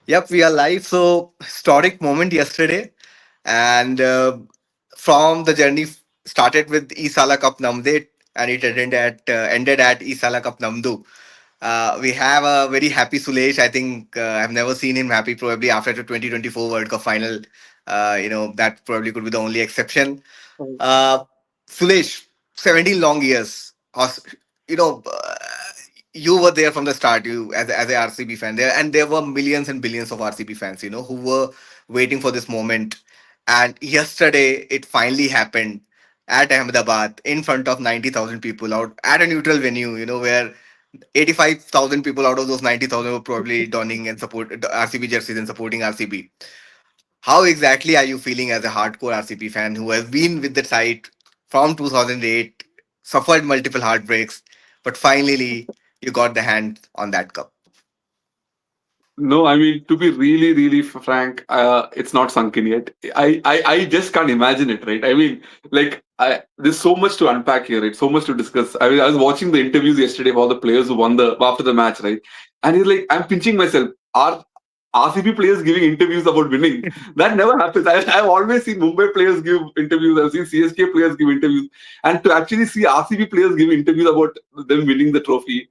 Yep, we are live. So, historic moment yesterday. And from the journey started with Sala Cup Namde and it ended at Sala Cup Namdu. We have a very happy Sulesh. I think I've never seen him happy, probably after the 2024 World Cup final. That probably could be the only exception. Right. Uh, Sulesh, 17 long years. You know, you were there from the start. You as a RCB fan there, and there were millions and billions of RCB fans. Who were waiting for this moment. And yesterday, it finally happened at Ahmedabad in front of 90,000 people out at a neutral venue. Where 85,000 people out of those 90,000 were probably donning and support the RCB jerseys and supporting RCB. How exactly are you feeling as a hardcore RCB fan who has been with the side from 2008, suffered multiple heartbreaks, but finally you got the hand on that cup? No, I mean, to be really, really frank, it's not sunk in yet. I just can't imagine it, right? I mean, there's so much to unpack here, right? So much to discuss. I mean, I was watching the interviews yesterday of all the players who won the after the match, right? And he's like, I'm pinching myself. Are RCB players giving interviews about winning? That never happens. I've always seen Mumbai players give interviews. I've seen CSK players give interviews, and to actually see RCB players give interviews about them winning the trophy,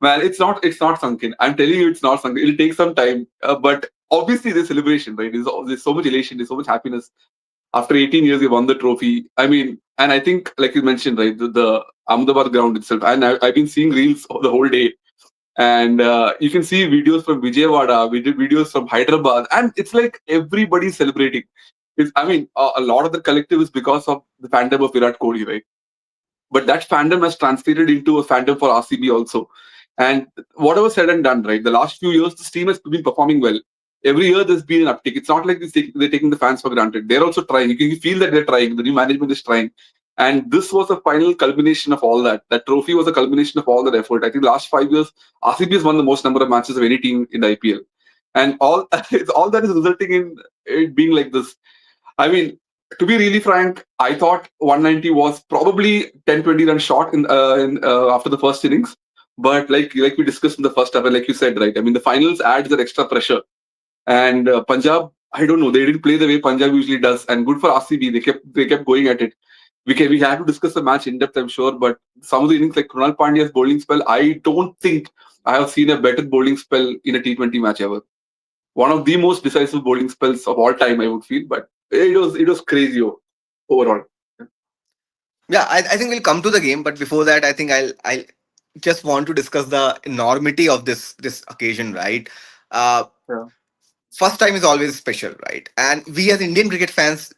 man, it's not sunken. I'm telling you, it's not sunken. It'll take some time, but obviously there's celebration, right? There's so much elation, there's so much happiness. After 18 years, you won the trophy. I mean, and I think, like you mentioned, right, the Ahmedabad ground itself. And I've been seeing reels the whole day, and you can see videos from Vijayawada, we did videos from Hyderabad, and it's like everybody's celebrating. I mean, a lot of the collective is because of the fandom of Virat Kohli, right? But that fandom has translated into a fandom for RCB also. And whatever said and done, right? The last few years, this team has been performing well. Every year, there's been an uptick. It's not like they're taking the fans for granted. They're also trying. You can feel that they're trying. The new management is trying. And this was a final culmination of all that. That trophy was a culmination of all that effort. I think the last 5 years, RCB has won the most number of matches of any team in the IPL. And all it's all that is resulting in it being like this. I mean, to be really frank, I thought 190 was probably 10-20 runs short after the first innings. But like we discussed in the first half, and like you said, right? I mean, the finals adds that extra pressure. And Punjab, I don't know, they didn't play the way Punjab usually does. And good for RCB, they kept going at it. We had to discuss the match in depth, I'm sure. But some of the innings, like Krunal Pandya's bowling spell, I don't think I have seen a better bowling spell in a T20 match ever. One of the most decisive bowling spells of all time, I would feel. But it was crazy overall. Yeah, I think we'll come to the game, but before that, I think I'll just want to discuss the enormity of this occasion, right? Uh, Yeah. First time is always special, right? And we as Indian cricket fans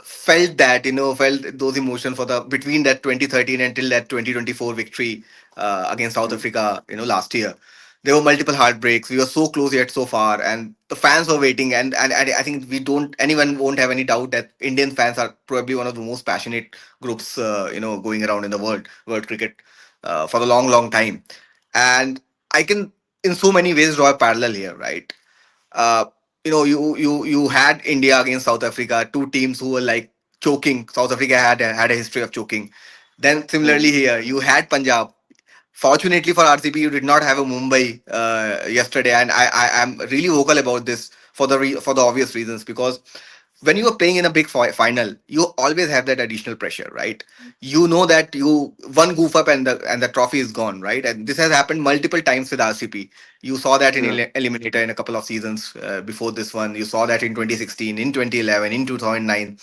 felt that, felt those emotions for the between that 2013 until that 2024 victory against South Mm. Africa, last year. There were multiple heartbreaks. We were so close yet so far, and the fans were waiting. And I think anyone won't have any doubt that Indian fans are probably one of the most passionate groups, going around in the world cricket for a long, long time. And I can, in so many ways, draw a parallel here, right? uh, you had India against South Africa, two teams who were like choking. South Africa had a history of choking. Then similarly Mm. here, you had Punjab. Fortunately for RCB, you did not have a Mumbai yesterday, and I am really vocal about this for for the obvious reasons, because when you are playing in a big final, you always have that additional pressure, right? You know that you one goof up and the trophy is gone, right? And this has happened multiple times with RCP. You saw that in Yeah. Eliminator in a couple of seasons before this one. You saw that in 2016, in 2011, in 2009.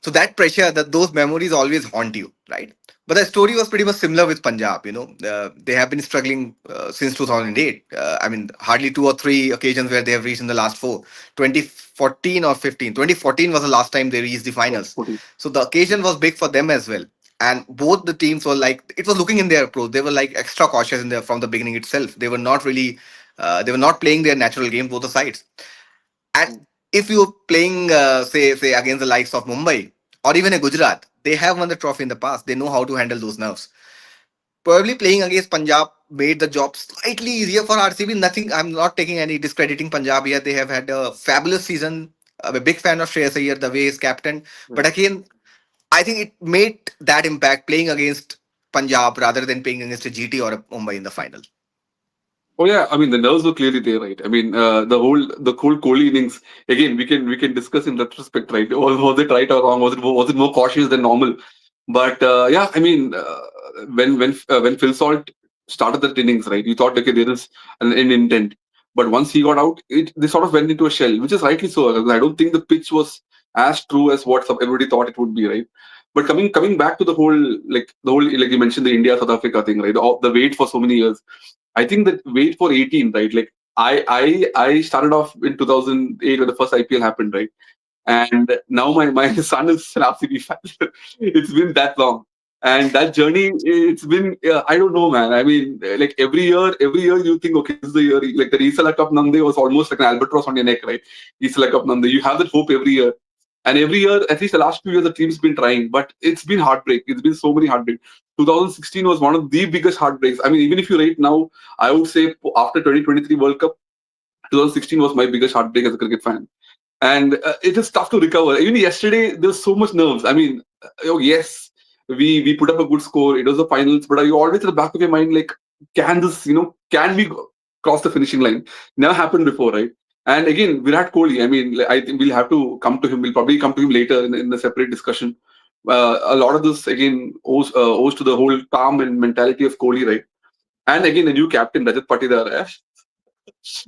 So that pressure, that those memories always haunt you, right? But the story was pretty much similar with Punjab. They have been struggling since 2008. I mean, hardly two or three occasions where they have reached in the last four. 2014 or 15. 2014 was the last time they reached the Yeah. finals. 14. So the occasion was big for them as well. And both the teams were like, it was looking in their approach. They were like extra cautious in from the beginning itself. They were not really, they were not playing their natural game, both the sides. And Mm. if you're playing, say against the likes of Mumbai or even a Gujarat, they have won the trophy in the past. They know how to handle those nerves. Probably playing against Punjab made the job slightly easier for RCB. Nothing. I'm not taking any discrediting Punjab here. They have had a fabulous season. I'm a big fan of Shreyas Iyer, the way he's captain. Yeah. But again, I think it made that impact playing against Punjab rather than playing against a GT or a Mumbai in the final. Oh yeah, I mean the nerves were clearly there, right? I mean the whole Kohli innings again. We can discuss in retrospect, right? Was it right or wrong? Was it more cautious than normal? But yeah, I mean when Phil Salt started that innings, right? You thought okay, there is an intent, but once he got out, they sort of went into a shell, which is rightly so. I don't think the pitch was as true as what everybody thought it would be, right? But coming back to the whole like you mentioned the India South Africa thing, right? The wait for so many years. I think that wait for 18, right? Like I started off in 2008 when the first IPL happened, right? And now my son is an RCB fan. It's been that long, and that journey, it's been I don't know, man. I mean, like every year you think, okay, this is the year. Like the Sala Cup Namde was almost like an albatross on your neck, right? Sala Cup Namde. You have that hope every year. And every year, at least the last 2 years, the team's been trying, but it's been heartbreak. It's been so many heartbreak. 2016 was one of the biggest heartbreaks. I mean, even if you rate now, I would say after 2023 World Cup, 2016 was my biggest heartbreak as a cricket fan. And it is tough to recover. Even yesterday, there was so much nerves. I mean, oh yes, we put up a good score. It was the finals, but are you always at the back of your mind like, can this, can we cross the finishing line? Never happened before, right? And again, Virat Kohli. I mean, like, I think we'll have to come to him. We'll probably come to him later in a separate discussion. A lot of this again owes to the whole calm and mentality of Kohli, right? And again, the new captain Rajat Patidar.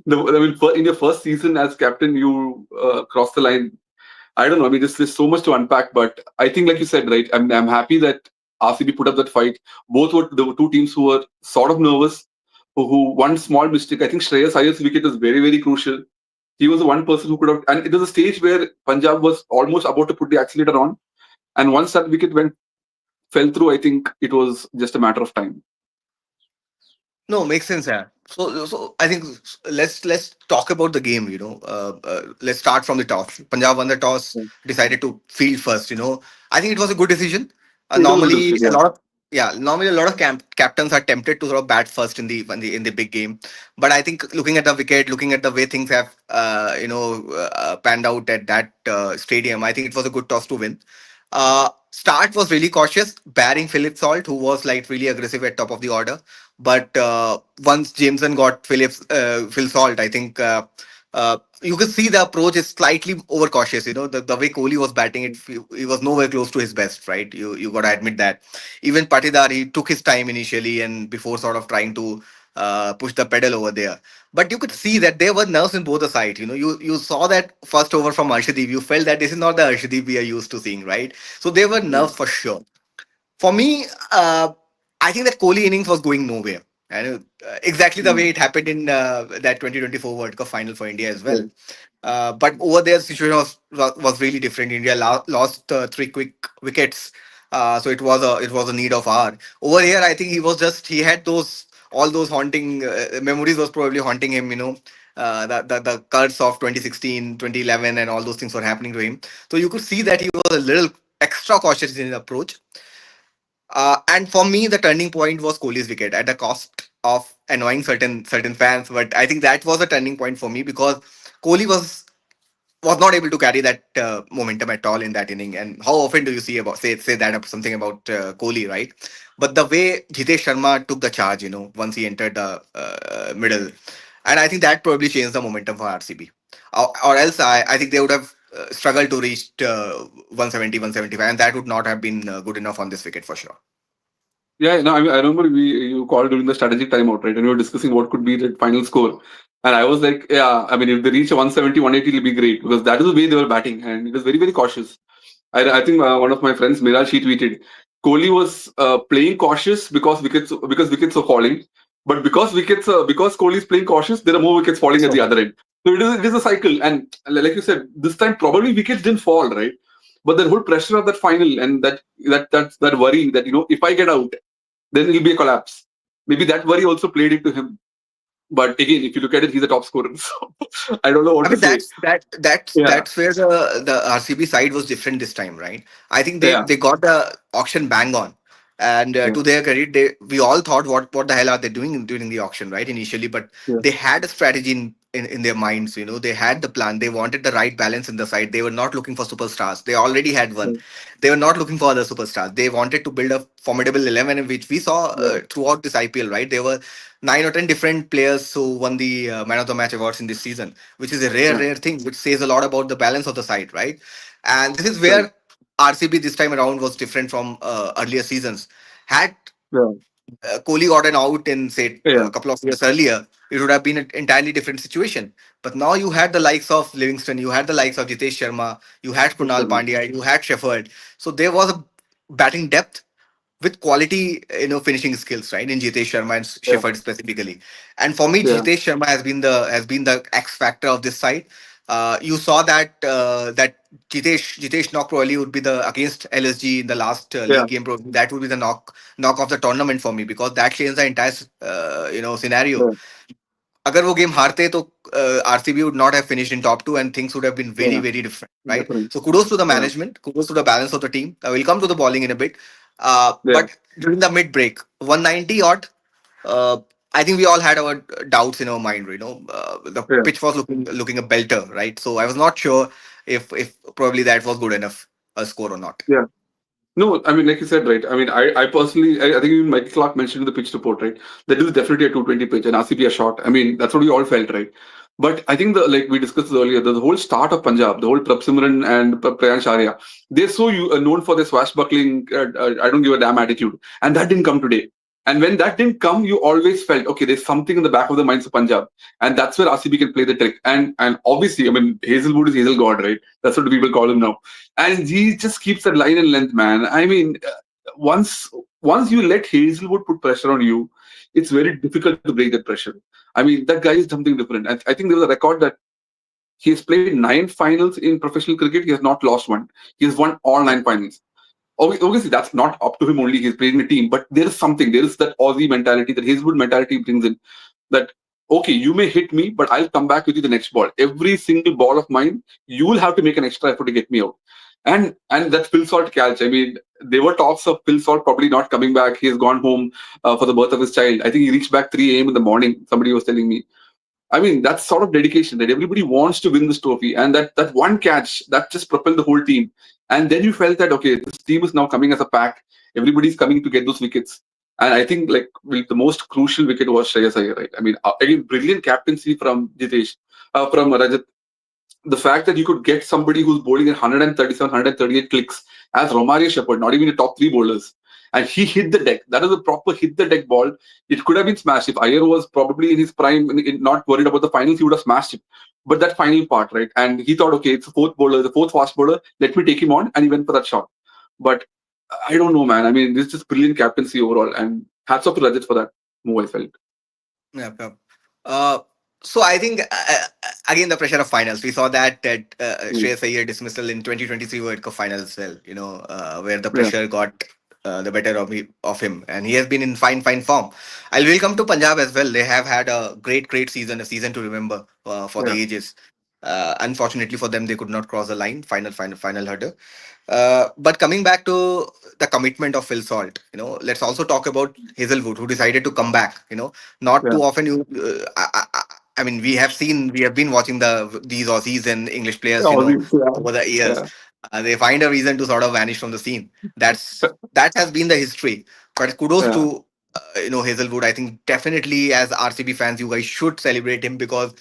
No, I mean, in your first season as captain, you crossed the line. I don't know. I mean, there's so much to unpack, but I think, like you said, right? I'm happy that RCB put up that fight. Both were the two teams who were sort of nervous. Who one small mistake. I think Shreyas Iyer's wicket was very very crucial. He was the one person who could have, and it was a stage where Punjab was almost about to put the accelerator on. And once that wicket fell through, I think it was just a matter of time. No, makes sense, yeah. So I think let's talk about the game. Let's start from the toss. Punjab won the toss, Mm. decided to field first. I think it was a good decision. It was a good Normally, decision. a Yeah. lot of yeah, normally a lot of captains are tempted to sort of bat first in the big game. But I think looking at the wicket, looking at the way things have panned out at that stadium, I think it was a good toss to win. Start was really cautious, barring Philip Salt, who was like really aggressive at top of the order. But once Jameson got Phil Salt, I think you could see the approach is slightly overcautious. The way Kohli was batting, he was nowhere close to his best, right? You got to admit that. Even Patidar, he took his time initially and before sort of trying to push the pedal over there. But you could see that there were nerves in both the sides. You saw that first over from Arshdeep. You felt that this is not the Arshdeep we are used to seeing, right? So there were Yeah. nerves for sure. For me, I think that Kohli innings was going nowhere. And exactly the way Mm. it happened in that 2024 World Cup final for India as Yeah. well. But over there, the situation was really different. India lost three quick wickets, so it was a need of hour. Over here, I think he had those all those haunting memories was probably haunting him. The curse of 2016, 2011, and all those things were happening to him. So you could see that he was a little extra cautious in his approach. And for me, the turning point was Kohli's wicket at the cost of annoying certain fans. But I think that was a turning point for me because Kohli was not able to carry that momentum at all in that inning. And how often do you see about say that something about Kohli, right? But the way Jitesh Sharma took the charge, once he entered the middle, and I think that probably changed the momentum for RCB. Or else, I think they would have struggled to reach 170, 175, and that would not have been good enough on this wicket for sure. Yeah, no, I remember you called during the strategic timeout, right? And we were discussing what could be the final score. And I was like, yeah, I mean, if they reach a 170, 180, it'll be great because that is the way they were batting. And it was very, very cautious. I think one of my friends, Miraj, he tweeted, Kohli was playing cautious because wickets were falling. But because Kohli is playing cautious, there are more wickets falling at the So other end. So it is a cycle. And like you said, this time probably wickets didn't fall, right? But the whole pressure of that final and that worry that if I get out, then it'll be a collapse. Maybe that worry also played into him. But again, if you look at it, he's a top scorer. So I don't know what I to mean say. Yeah, that's where the RCB side was different this time, right? I think they yeah, they got the auction bang on, and yeah, to their credit, we all thought what the hell are they doing during the auction, right? Initially, but yeah. they had a strategy in their minds. They had the plan. They wanted the right balance in the side. They were not looking for superstars. They already had one. yeah, They were not looking for other superstars. They wanted to build a formidable 11, which we saw yeah, throughout this IPL. Right, there were 9 or 10 different players who won the man of the match awards in this season, which is a rare, yeah, rare thing, which says a lot about the balance of the side. Right, and this is correct. where RCB this time around was different from earlier seasons. Had Yeah, Kohli got an out in, say, yeah, a couple of years earlier, it would have been an entirely different situation. But now you had the likes of Livingston, you had the likes of Jitesh Sharma, you had Kunal definitely. Pandya, you had Shepherd. So there was a batting depth with quality, finishing skills, right? In Jitesh Sharma and Yeah, Shepherd specifically. And for me, yeah, Jitesh Sharma has been the X factor of this side. You saw that Jitesh knock probably would be the against LSG in the last yeah, league game. Probably that would be the knock of the tournament for me, because that changed the entire scenario. yeah, अगर वो game हारते तो RCB would not have finished in top two, and things would have been very, yeah, very different, right? definitely. So kudos to the Yeah, management, kudos to the balance of the team. We'll come to the bowling in a bit. yeah, But during the mid break, 190 odd, uh, I think we all had our doubts in our mind. The yeah, pitch was looking a belter, right? So I was not sure if probably that was good enough a score or not. yeah. No, I mean, like you said, right? I mean, I personally, I think even Michael Clark mentioned in the pitch report, right? That is definitely a 220 pitch and RCB a shot. I mean, that's what we all felt, right? But I think like we discussed earlier, the whole start of Punjab, the whole Prabsimran and Prayan Sharia, they're so known for their swashbuckling, I don't give a damn attitude, and that didn't come today. And when that didn't come, you always felt okay. There's something in the back of the minds of Punjab, and that's where RCB can play the trick. And obviously, I mean, Hazelwood is Hazel God, right? That's what the people call him now, and he just keeps that line and length, man. I mean, once you let Hazelwood put pressure on you, it's very difficult to break that pressure. I mean, that guy is something different. I think there was a record that he has played 9 finals in professional cricket. He has not lost one. He has won all Yeah, 9 finals. Obviously, that's not up to him only. He's playing a team, but there is something. There is that Aussie mentality, that Hazelwood mentality brings in. That okay, you may hit me, but I'll come back with you the next ball. Every single ball of mine, you will have to make an extra effort to get me out. And that Phil Salt catch. I mean, there were talks of Phil Salt probably not coming back. He has gone home for the birth of his child. I think he reached back 3 a.m. in the morning. Somebody was telling me. I mean, that's sort of dedication that everybody wants to win this trophy, and that one catch that just propelled the whole team. And then you felt that okay, this team is now coming as a pack. Everybody's coming to get those wickets. And I think like the most crucial wicket was Shreyas Iyer, right? I mean, again, brilliant captaincy from Jitesh, from Rajat. The fact that you could get somebody who's bowling at 137, 138 clicks as Romario Shepherd, not even the top three bowlers, and he hit the deck. That is a proper hit the deck ball. It could have been smashed. If Iyer was probably in his prime, not worried about the finals, he would have smashed it. But that final part, right? And he thought, okay, it's the fourth bowler, the fourth fast bowler. Let me take him on, and he went for that shot. But I don't know, man. I mean, this is just brilliant captaincy overall, and hats off to Rajat for that move. I felt. yeah, yeah. Uh, so I think again the pressure of finals. We saw that Mm. Shreyas Iyer dismissal in 2023 World Cup final as well. Where the Yeah, pressure got the better of him, and he has been in fine form. I will come to Punjab as well. They have had a great season, a season to remember for the yeah, ages. Unfortunately for them, they could not cross the line, final hurdle. But coming back to the commitment of Phil Salt, let's also talk about Hazelwood, who decided to come back. Not yeah. too often you. I mean, we have been watching these Aussies and English players, Aussies, over the yeah, years. They find a reason to sort of vanish from the scene. That has been the history. But kudos yeah, to Hazelwood. I think definitely as RCB fans, you guys should celebrate him, because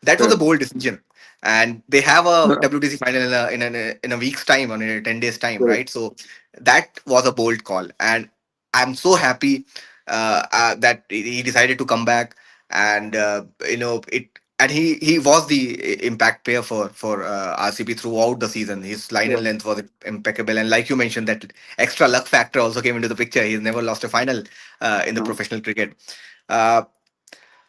that was yeah, a bold decision. And they have a yeah. WTC final in a week's time, or in a 10 days time, Correct. right? So that was a bold call, and I'm so happy that he decided to come back. And it. And he was the impact player for RCB throughout the season. His line Yeah, and length was impeccable, and like you mentioned, that extra luck factor also came into the picture. He's never lost a final in the no, professional cricket. Uh,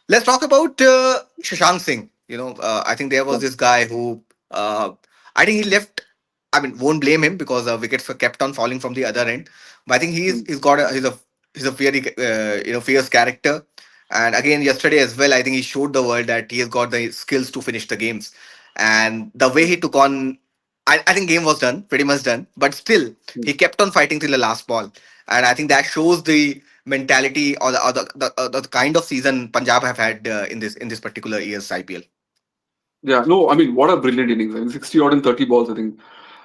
Let's talk about Shashank Singh. I think there was yeah, this guy who, I think he left. I mean, won't blame him, because wickets were kept on falling from the other end. But I think mm, he's a very fierce character. And again, yesterday as well, I think he showed the world that he has got the skills to finish the games. And the way he took on, I think game was done, pretty much done. But still, mm. he kept on fighting till the last ball. And I think that shows the mentality, or the kind of season Punjab have had in this particular year's IPL. Yeah, no, I mean, what a brilliant innings. I mean, 60 odd and 30 balls, I think.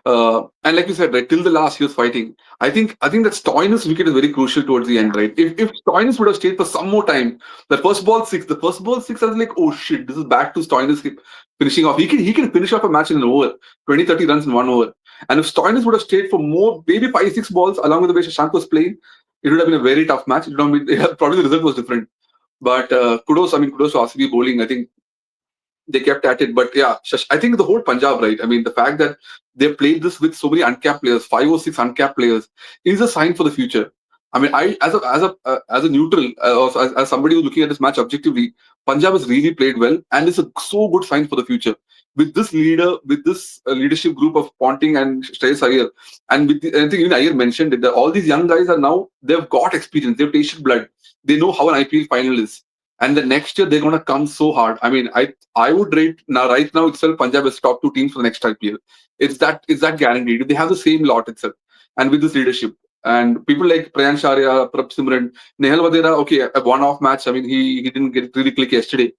And like you said, right, till the last he was fighting. I think that Stoinis wicket is very crucial towards the end, right? If Stoinis would have stayed for some more time, the first ball six, I was like, oh shit, this is back to Stoinis finishing off. He can finish off a match in an over, 20, 30 runs in 1 over. And if Stoinis would have stayed for more, maybe 5, 6 balls, along with the way Shashank was playing, it would have been a very tough match. It would have been, probably the result was different. But kudos to RCB bowling. I think they kept at it. But yeah, I think the whole Punjab, right? I mean, the fact that they played this with so many uncapped players, 5 or 6 uncapped players, is a sign for the future. I mean, I as a neutral, or as somebody who's looking at this match objectively, Punjab has really played well, and it's a so good sign for the future. With this leader, with this leadership group of Ponting and Shreyas Iyer, and I think even Iyer mentioned it, that all these young guys are now, they've got experience, they've tasted blood, they know how an IPL final is, and the next year they're going to come so hard. I mean, I would rate now, right now itself, Punjab is top 2 teams for the next IPL. It's that guaranteed. They have the same lot itself, and with this leadership and people like Prayan Sharia, Prab Simran, Nehal Vadera, okay, a one-off match. I mean, he didn't get really click yesterday,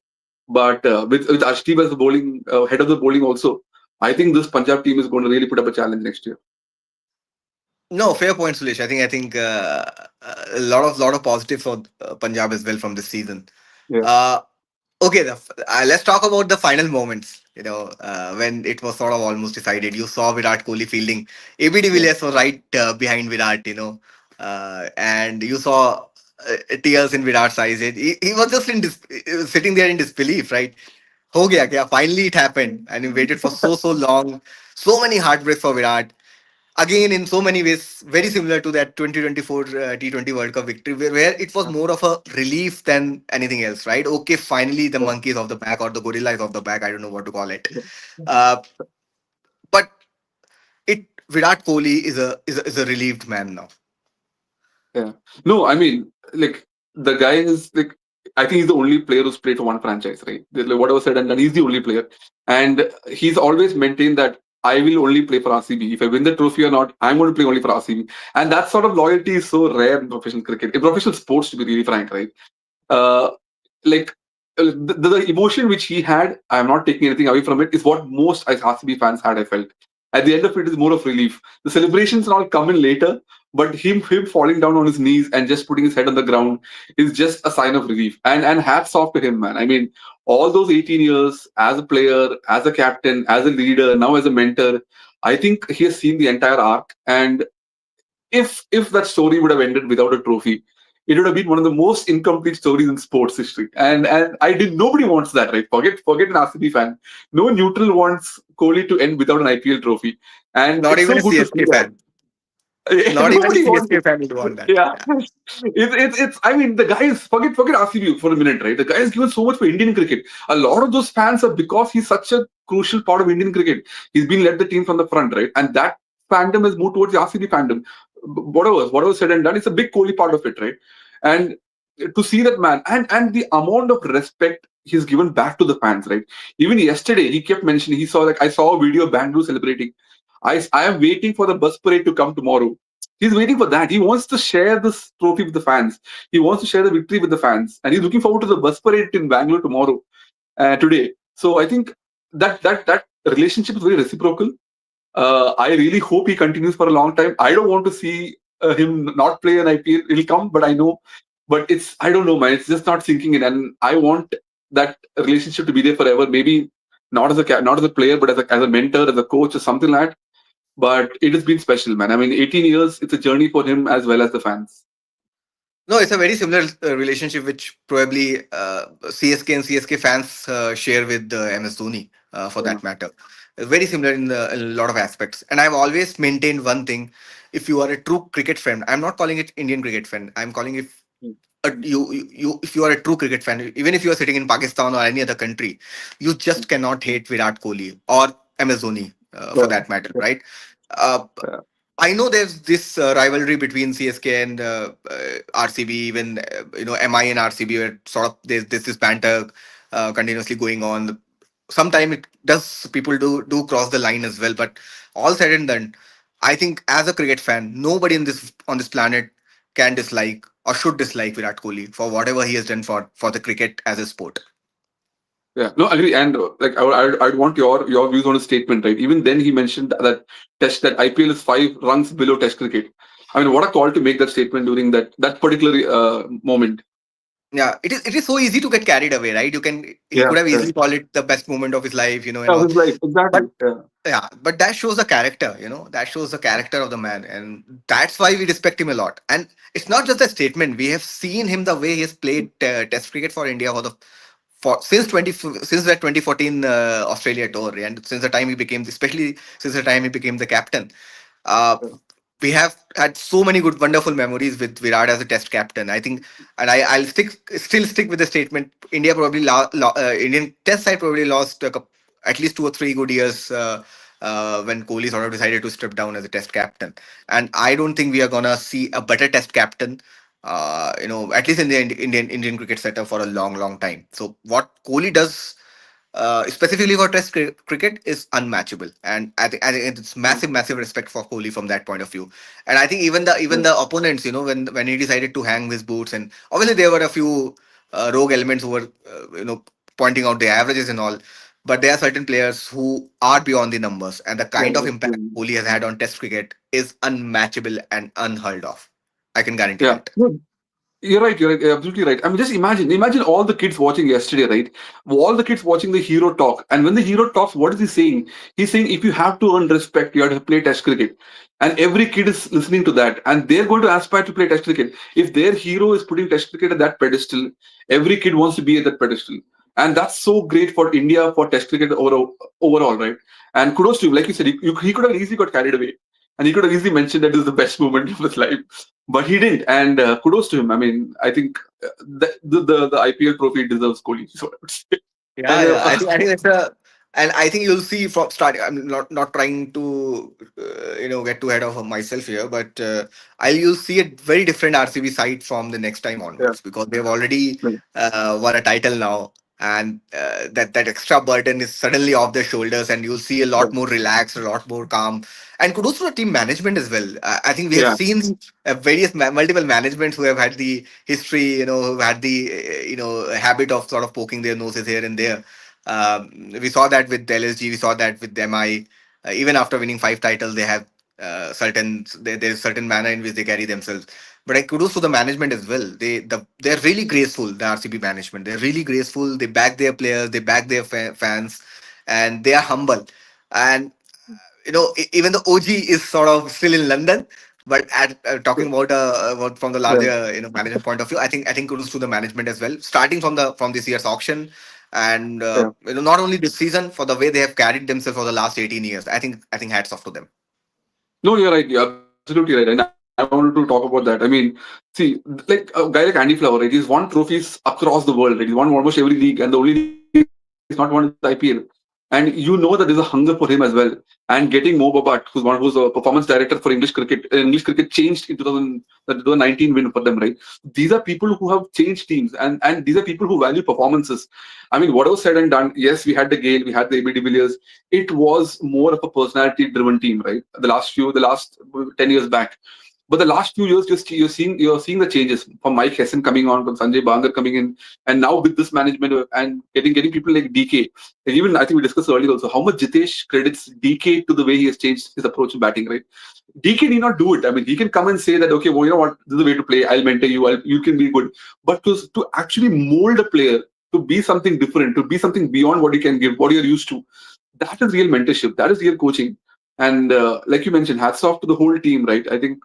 but with Arshdeep as the bowling head of the bowling also, I think this Punjab team is going to really put up a challenge next year. No, fair point, Suresh. I think a lot of positive for Punjab as well from this season. Yeah, Uh, okay, let's talk about the final moments. When it was sort of almost decided, you saw Virat Kohli fielding. AB de yeah, Villiers was right behind Virat. And you saw tears in Virat's eyes. He was just sitting there in disbelief, right? Ho gaya kya? Finally, it happened, and he waited for so long. So many heartbreaks for Virat. Again, in so many ways, very similar to that 2024 T20 World Cup victory, where it was more of a relief than anything else, right? Okay, finally the yeah, monkey is off the back or the gorilla is off the back. I don't know what to call it. yeah. Uh, but it Virat Kohli is a relieved man now. Yeah. No, I mean, like the guy is like, I think he's the only player who's played for one franchise, right? Like, whatever said and done, he's the only player, and he's always maintained that I will only play for RCB. If I win the trophy or not, I'm going to play only for RCB. And that sort of loyalty is so rare in professional cricket, in professional sports, to be really frank, right? uh, like the emotion which he had, I'm not taking anything away from it, is what most as RCB fans had. I felt at the end of it is more of relief. The celebrations and all come in later, but him falling down on his knees and just putting his head on the ground is just a sign of relief. And hats off to him, man. I mean, all those 18 years as a player, as a captain, as a leader, now as a mentor, I think he has seen the entire arc. And if that story would have ended without a trophy, it would have been one of the most incomplete stories in sports history. And I did nobody wants that, right? Forget an RCB fan. No neutral wants Kohli to end without an IPL trophy. And Not it's even so a good to see CSK that. fan. Not even a Nobody wants CSK it. fan would want that. Yeah. Yeah. It's I mean, the guy is, forget RCB for a minute, right? The guy has given so much for Indian cricket. A lot of those fans are because he's such a crucial part of Indian cricket. He's been led the team from the front, right? And that fandom has moved towards the RCB fandom. Whatever said and done, it's a big Kohli part of it, right? And to see that man, and the amount of respect he's given back to the fans, right? Even yesterday, he kept mentioning, he saw, like, I saw a video of Bangalore celebrating. I am waiting for the bus parade to come tomorrow. He's waiting for that. He wants to share this trophy with the fans. He wants to share the victory with the fans, and he's looking forward to the bus parade in Bangalore tomorrow, today. So I think that relationship is very reciprocal. I really hope he continues for a long time. I don't want to see him not play an IPL. He'll come, but I know. But it's, I don't know, man. It's just not sinking in, and I want that relationship to be there forever. Maybe not as not as a player, but as a mentor, as a coach, or something like that. But it has been special, man. I mean, 18 years. It's a journey for him as well as the fans. No, it's a very similar relationship which probably CSK and CSK fans share with MS Dhoni, for Yeah. that matter. Very similar in a lot of aspects. And I've always maintained one thing: if you are a true cricket fan, I'm not calling it Indian cricket fan. I'm calling it, Mm. if you are a true cricket fan, even if you are sitting in Pakistan or any other country, you just cannot hate Virat Kohli or MS Dhoni, for Yeah. that matter, right? Uh, Yeah. I know there's this rivalry between CSK and RCB, even MI and RCB, where sort of there's this banter continuously going on. Sometimes it does, people do cross the line as well. But all said and done, I think as a cricket fan, nobody in this on this planet can dislike or should dislike Virat Kohli for whatever he has done for the cricket as a sport. Yeah, no, agree. And like, I'd want your views on his statement, right? Even then, he mentioned that that IPL is 5 rungs below Test cricket. I mean, what a call to make that statement during that particular moment. Yeah, it is so easy to get carried away, right? He Yeah, could have yeah, easily called it the best moment of his life, and yeah. all. His life, But exactly. Yeah, yeah, but that shows the character, that shows the character of the man, and that's why we respect him a lot. And it's not just a statement. We have seen him the way he has played Test cricket for India for since that 2014 Australia tour, and since the time he became, especially since the time he became the captain. Uh, yeah, we have had so many good, wonderful memories with Virat as a Test captain. I think, and I'll still stick with the statement. Indian Test side probably lost at least 2 or 3 good years when Kohli sort of decided to step down as a Test captain. And I don't think we are gonna see a better Test captain. At least in the Indian cricket setup for a long, long time. So what Kohli does specifically for cricket is unmatchable, and I think it's yeah, massive, massive respect for Kohli from that point of view. And I think even the yeah. even the opponents, when he decided to hang his boots, and obviously there were a few rogue elements who were pointing out the averages and all, but there are certain players who are beyond the numbers, and the Yeah, kind of impact absolutely. Kohli has had on Test cricket is unmatchable and unheard of. I can guarantee Yeah. that. No, you're right. You're absolutely right. I mean, just imagine all the kids watching yesterday, right? All the kids watching the hero talk, and when the hero talks, what is he saying? He's saying if you have to earn respect, you have to play Test cricket, and every kid is listening to that, and they're going to aspire to play Test cricket. If their hero is putting Test cricket at that pedestal, every kid wants to be at that pedestal, and that's so great for India for Test cricket overall, right? And kudos to him. Like you said, he could have easily got carried away, and he could have easily mentioned that this is the best moment of his life, but he didn't. And kudos to him. I mean, I think the IPL trophy deserves Kohli. So I would say. Yeah, And yeah. I think it's a, and I think you'll see from start. I'm not trying to get too ahead of myself here, but you'll see a very different RCB side from the next time yeah, onwards, because they've already yeah, won a title now, and that extra burden is suddenly off their shoulders, and you'll see a yeah, lot more relaxed, a lot more calm, and kudos to the team management as well. I think we have yeah, seen multiple managements who have had the history, who've had the habit of sort of poking their noses here and there. We saw that with LSG, we saw that with MI. Even after winning 5 titles, they have there's certain manner in which they carry themselves. But I kudos to the management as well. They're really graceful. The RCB management, they're really graceful. They back their players, they back their fans, and they are humble. And even the OG is sort of still in London. But talking about from the yeah, larger management point of view, I think kudos to the management as well, starting from this year's auction, and yeah. not only this season, for the way they have carried themselves for the last 18 years. I think hats off to them. No, you're right. You're absolutely right. And I wanted to talk about that. I mean, see, like a guy like Andy Flower, right? He's won trophies across the world, right? He's won almost every league, and the only league he's not won is IPL. And you know that there's a hunger for him as well. And getting Mo Babat, who's a performance director for English cricket changed in 2019 win for them, right? These are people who have changed teams, and these are people who value performances. I mean, whatever said and done, yes, we had the Gale, we had the AB de Villiers. It was more of a personality-driven team, right? The last 10 years back. But the last few years, you're seeing the changes from Mike Hessen coming on, from Sanjay Bangar coming in, and now with this management and getting people like DK. And even I think we discussed earlier also how much Jitesh credits DK to the way he has changed his approach to batting, right? DK need not do it. I mean, he can come and say that, okay, well, you know what, this is the way to play. I'll mentor you. You can be good. But to actually mold a player to be something different, to be something beyond what you can give, what you're used to, that is real mentorship. That is real coaching. And like you mentioned, hats off to the whole team, right? I think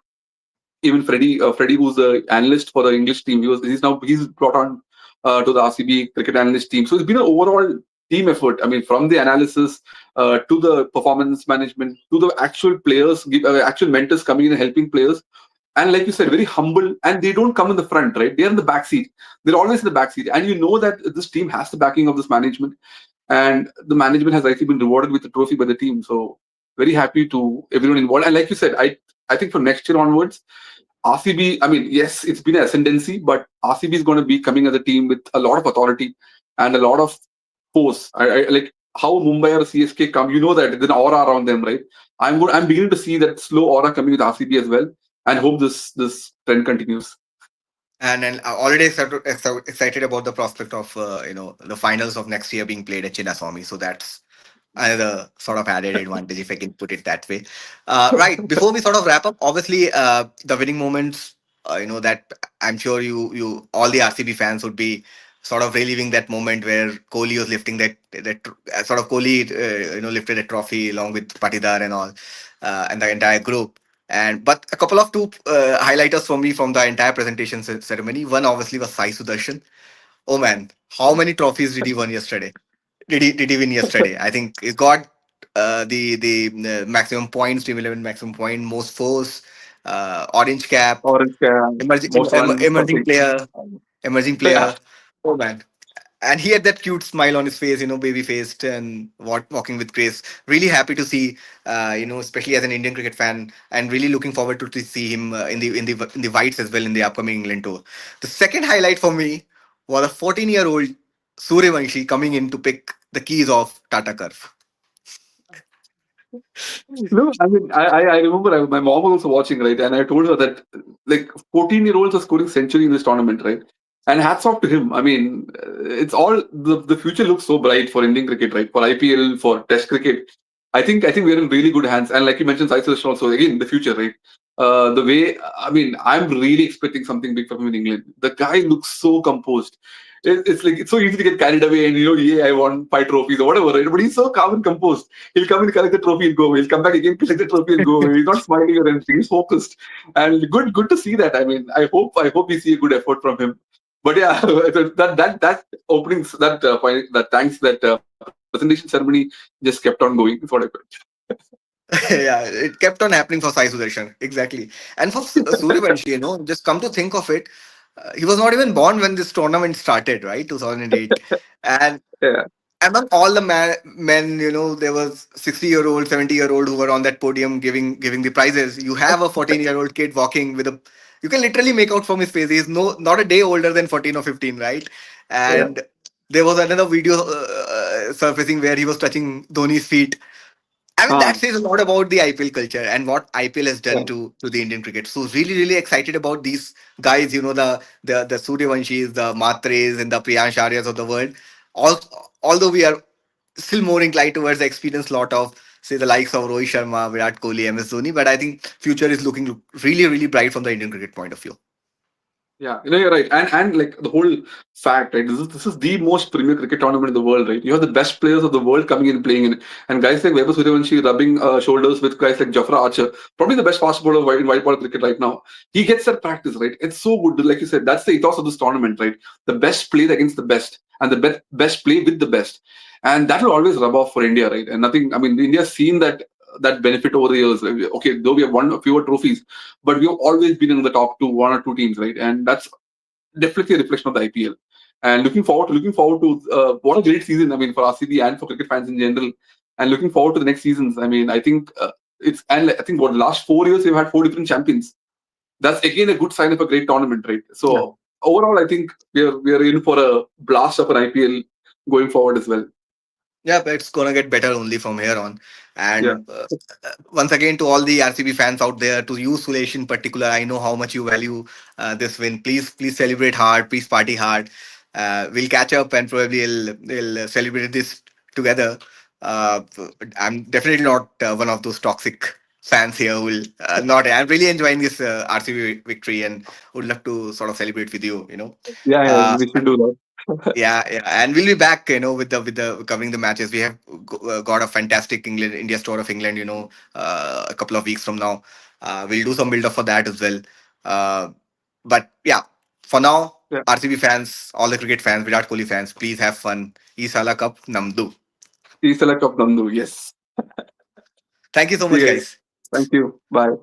even Freddie, who's the analyst for the English team, he's brought on to the RCB cricket analyst team. So it's been an overall team effort. I mean, from the analysis to the performance management to the actual players, actual mentors coming in and helping players. And like you said, very humble, and they don't come in the front, right? They're in the back seat. They're always in the back seat, and you know that this team has the backing of this management, and the management has actually been rewarded with the trophy by the team. So very happy to everyone involved. And like you said, I think from next year onwards, RCB, I mean, yes, it's been an ascendancy, but RCB is going to be coming as a team with a lot of authority and a lot of force. I like how Mumbai or CSK come, you know that there's an aura around them, right? I'm beginning to see that slow aura coming with RCB as well, and hope this trend continues. And already excited about the prospect of the finals of next year being played at Chinnaswamy. So that's another sort of added advantage, if I can put it that way. Right. Before we sort of wrap up, obviously, the winning moments, that I'm sure you all the RCB fans would be sort of reliving that moment where Kohli was lifting that sort of Kohli, lifted a trophy along with Patidar and all, and the entire group. And but a couple of two highlighters for me from the entire presentation ceremony. One obviously was Sai Sudarshan. Oh man, how many trophies did he win yesterday? Did he win yesterday? I think he got the maximum points, Team 11 maximum point, most force, orange cap, Orange can, most runs, emerging something. player, emerging Yeah. player. Oh man. And he had that cute smile on his face, baby faced and walking with grace. Really happy to see, especially as an Indian cricket fan, and really looking forward to see him in the whites as well in the upcoming England tour. The second highlight for me was a 14-year-old Suryavanshi coming in to pick the keys of Tata Curve. No, I mean, I remember my mom was also watching, right? And I told her that like 14-year-olds are scoring century in this tournament, right? And hats off to him. I mean, it's all the future looks so bright for Indian cricket, right? For IPL, for Test cricket. I think we're in really good hands. And like you mentioned, Sai Sudarshan also again the future, right? The way I mean, I'm really expecting something big from him in England. The guy looks so composed. It's like it's so easy to get carried away and yeah, I won 5 trophies or whatever, right? But he's so calm and composed. He'll come and collect the trophy and go away. He'll come back again, collect the trophy and go away. He's not smiling or anything. He's focused, and good to see that. I mean, I hope we see a good effort from him. But yeah, that openings that thanks that presentation ceremony just kept on going. Is what I felt. Yeah, it kept on happening for Sai Sudarshan. Exactly. And for Suryavanshi, just come to think of it, he was not even born when this tournament started, right? 2008. And Yeah, among all the men, there was 60-year-old, 70-year-old who were on that podium giving the prizes. You have a 14-year-old kid walking with a, you can literally make out from his face. He's not a day older than 14 or 15, right? yeah, And there was another video surfacing where he was touching Dhoni's feet. I mean, that huh, says a lot about the IPL culture and what IPL has done yeah, to the Indian cricket. So really, really excited about these guys. The Suryavanshis, the Matres, and the Priyansh Aryas of the world. Al Although we are still more inclined towards the experienced lot of say the likes of Rohit Sharma, Virat Kohli, MS Dhoni, but I think future is looking really, really bright from the Indian cricket point of view. yeah. You're right. And like the whole fact, right? This is the most premier cricket tournament in the world, right? You have the best players of the world coming in and playing in it, and guys like Weber Suryavanshi rubbing shoulders with guys like Jafra Archer, probably the best fast bowler in white ball cricket right now. He gets that practice, right? It's so good. Like you said, that's the ethos of this tournament, right? The best play against the best, and the best play with the best, and that will always rub off for India, right? And nothing. I mean, India's seen that benefit over the years. Okay, though we have won fewer trophies, but we've always been in the top two, one or two teams, right? And that's definitely a reflection of the IPL. And looking forward to what a great season. I mean, for RCB and for cricket fans in general. And looking forward to the next seasons. I mean, I think I think what the last 4 years we've had four different champions. That's again a good sign of a great tournament, right? Yeah. So overall, I think we are in for a blast of an IPL going forward as well. Yeah, but it's gonna get better only from here on. Yeah, And once again, to all the RCB fans out there, to you, Suresh in particular, I know how much you value this win. Please celebrate hard. Please party hard. We'll catch up and probably we'll celebrate this together. Uh, I'm definitely not one of those toxic fans here who will not. I'm really enjoying this RCB victory and would love to sort of celebrate with you. yeah, Uh, we should do that. yeah, yeah, and we'll be back, with the covering the matches. We have got a fantastic India tour of England, a couple of weeks from now. We'll do some build up for that as well. Uh, but yeah, for now, Yeah, RCB fans, all the cricket fans, Virat Kohli fans, please have fun. Sala Cup, Namdu. select of Namdu. Yes. Thank you so See much, you guys. guys. Thank you. Bye.